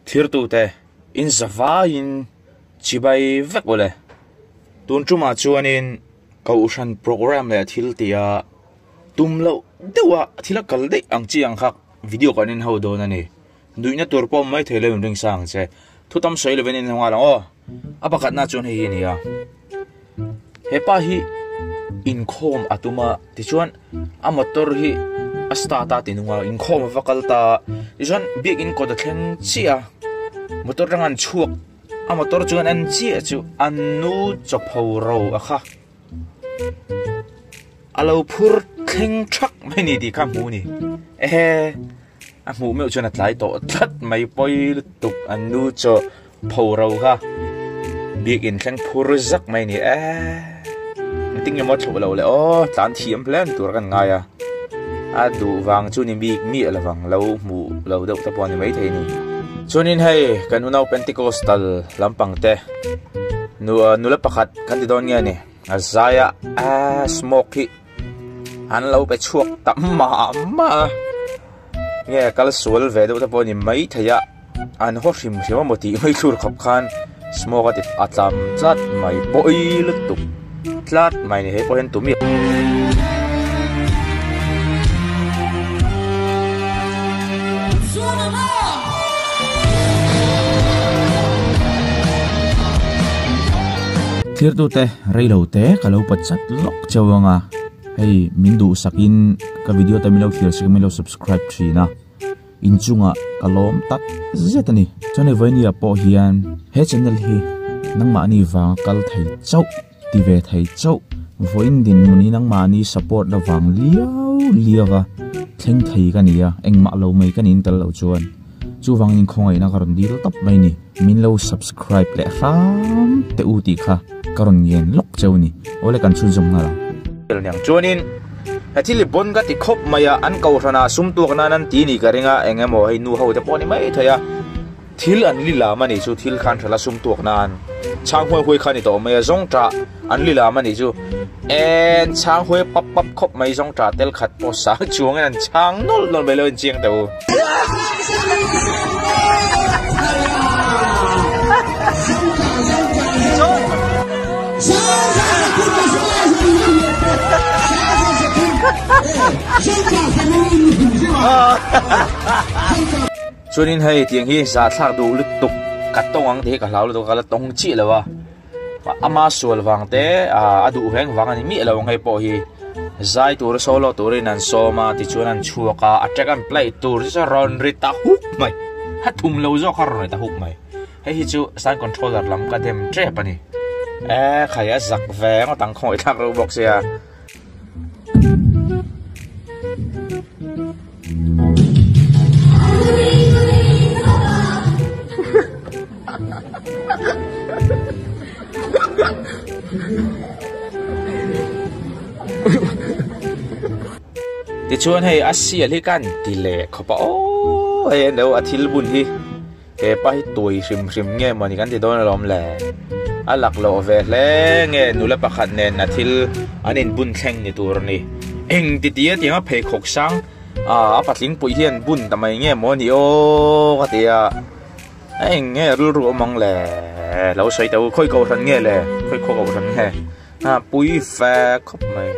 thir tu te in zawa in chibai vek ole tun chuma chuanin kaushan program le thil tia tumlo dewa thila kal dei ang chi ang khak video kanin ho do na ni duina tur pom mai thele ring sang che thutam soi le benin nga la o apakat na chun hi ni ya hepa hi in khom atuma ti chuan amator hi asta ta tinunga in khom vakalta isan big in ko da thleng chia motor rangan chuak amator chuan an chi chu anu chopho ro akha alo phur thleng thak mai ni di kha mu ni a mu me chuan atlai to that mai poi tuk anu cho pho ro kha big in thleng phur zak mai ni ting yo mo thlo lo le o tlan thiam plan tur kan nga ya a du wang chu ni mi ala wang lo mu lo do ta pon ni mai thei ni chunin hei kan unau pentecostal lampang te nu la pakhat kan ti don nge ni azaya smoky an lo pe chuak tam ma nge kal sul ve do ta pon ni mai thaya an ho hrim hrim mo ti mai thur khap khan smoke at atlam chat mai boi lutuk tlat mai ni he po hen tumi thir tu te reilo te kalau pachat lok chawanga hei mindu sakin ka video ta milo thir sig milo subscribe thina inchunga kalom tat zetani chane vania po hian he channel hi nangma ni wang kal thei chau ti ve thei chau voin din muni nangma ni support la wang liawa thleng thei ka nia engma lo mai kan in tal lo chuan chu wang in khongai na karon dil tap mai ni min lo subscribe le ram te u ti kha karon yen lok chau ni ole kan chu jom na la nyang chuanin hathili bon ga ti khop maya an kau rana sum tu kana nan ti ni karinga engemo hei nu ho te poni mai thaya thil an lila mani chu thil khan thala sum tu nan chang hoi khani to mai zong tra an lila mani chu en chang hoi pap khop mai zong tra tel khat po sa chuang an chang nol belo chiang to chuanin hei tiang hi za thlak du lutuk kat tawang te ka hlau lu ka la tong chi lawa ama sual wang te adu heng wang ani mi lawang hei po hi zai tur solo turin an soma ti chuan chuaka attack and play tur sa ron rita huk mai hathum lo zo khar ron ta huk mai hei hi chu stand controller lam ka dem trap ani khaya zak veng tang khoi thak ro box ya ti chuan hei asia hi kan ti le khopa o he no athil bun hi he pa hi tui hrim nge mani kan ti don lom le alak lo ve le nge nula pakhat nen athil anin bun thleng ni tur ni eng ti tia tinga phe khok sang a patling pui hian bun tamai nge mo ni o ka tia eng nge ru mong le lo soi tau khoi ko than nge le khoi ko than nge pui fa khop mai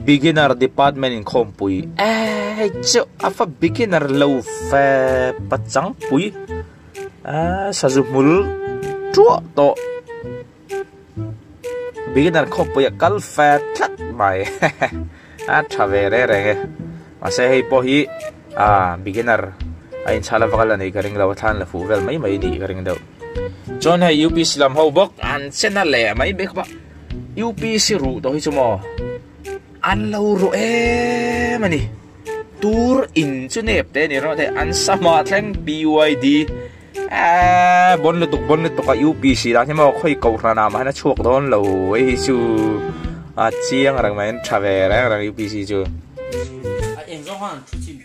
beginner department in khompui cho afa beginner low fa pachang pui sajumul chua to beginner khompui kal fa thlat mai thavere re ma se hei po hi beginner ain chala vakal ani garing law than la fu vel mai ni garing do chon hai UPC lam ho bok an chena le mai bek ba UPC ru to hi chumo an lo ru mani tur in chu nep te ni ro te an sama thleng BYD bon le tuk ka UPC da ni mo khoi ko rana ma na chuak don lo ei chu chiang rang mai thave rang UPC chu eng zo han chu chin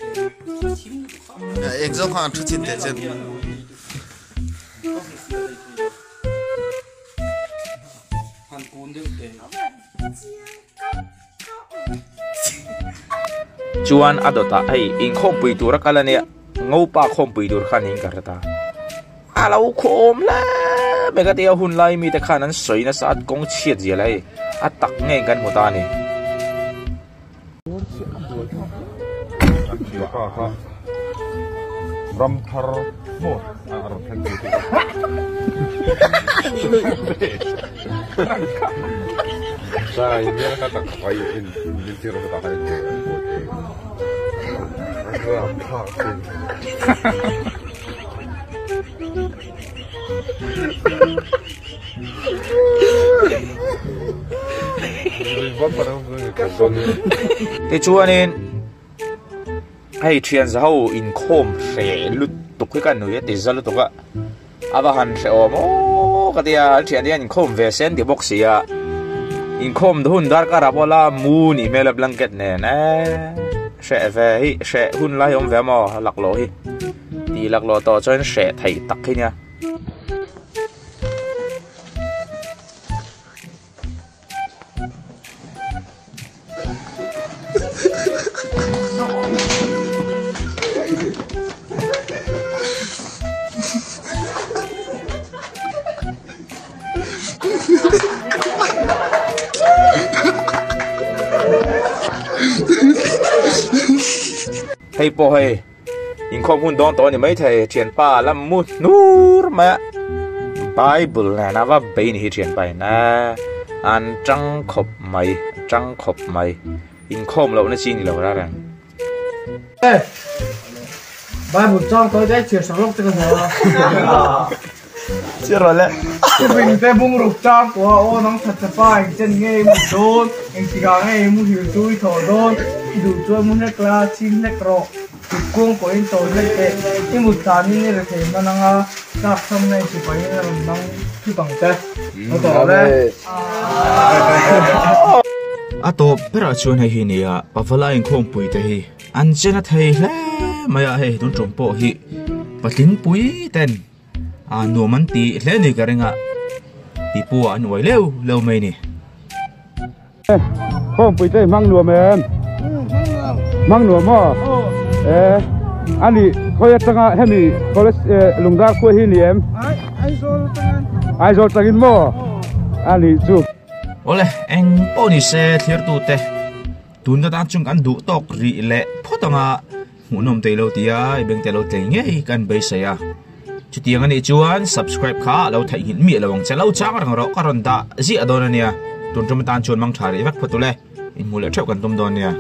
eng zo han chu chin te chen han kun de chuan adota hei in khom pui tur kalania ngau pa khom pui tur khan in karata alo khom la megatia hun lai mi te khan an soina sat kong chiat je lai atak nge kan mota ni ram thar mo ar than ti sai dia kata kai in tiro kata kai ram thar te chuanin hei thian za ho in khom hre lut tuk hi kan nuya ti zalu tuka ava han hre o mo katia thian dia in khom ve sen di box ya in khom dhun dar ka rabola mu ni mela blanket ne na hre ve hi hre hun lai om ve mo laklo hi ti laklo to chen hre thai tak hi nya hey po hey in khom hun don to ni mai thai thian pa lam mu nur ma bible na na va be ni thian pai na an chang khop mai in khom lo na chi ni lo ra ran ê bible trong tôi đã chia sẻ lúc cái nào chưa rồi lẽ mình sẽ bung rục trang của ô nóng thật thật phải chân nghe một đôn anh chỉ cả nghe một hiểu chui thổ đôn đủ chui một hết là chín hết rõ thì cuồng của anh tôi lấy cái cái một tháng như là thế mà năng đạp xong này chỉ phải là năng thứ bằng thế nó tỏ đấy à to pera chuan hei hi ni a pavala in khom pui te hi an chena thei hle maya hei tun trompo hi patin pui ten à nuo man ti hle ni karenga ti pu an wai leo mai ni khom pui te mang nuo men mang nuo mo ani khoi tanga hemi college lungda ko hi ni em ai zol tangin mo ani chu ole eng poni se thir tu te tun da chung kan du tok ri le photanga munom te lo tia ibeng te lo te nge kan be se ya chutiang ani chuan subscribe kha lo thai hin mi lawang chalo chang rang ro karon da ji adon ania tun tum tan chuan mang thari vak photule in mule theu kan tum don nia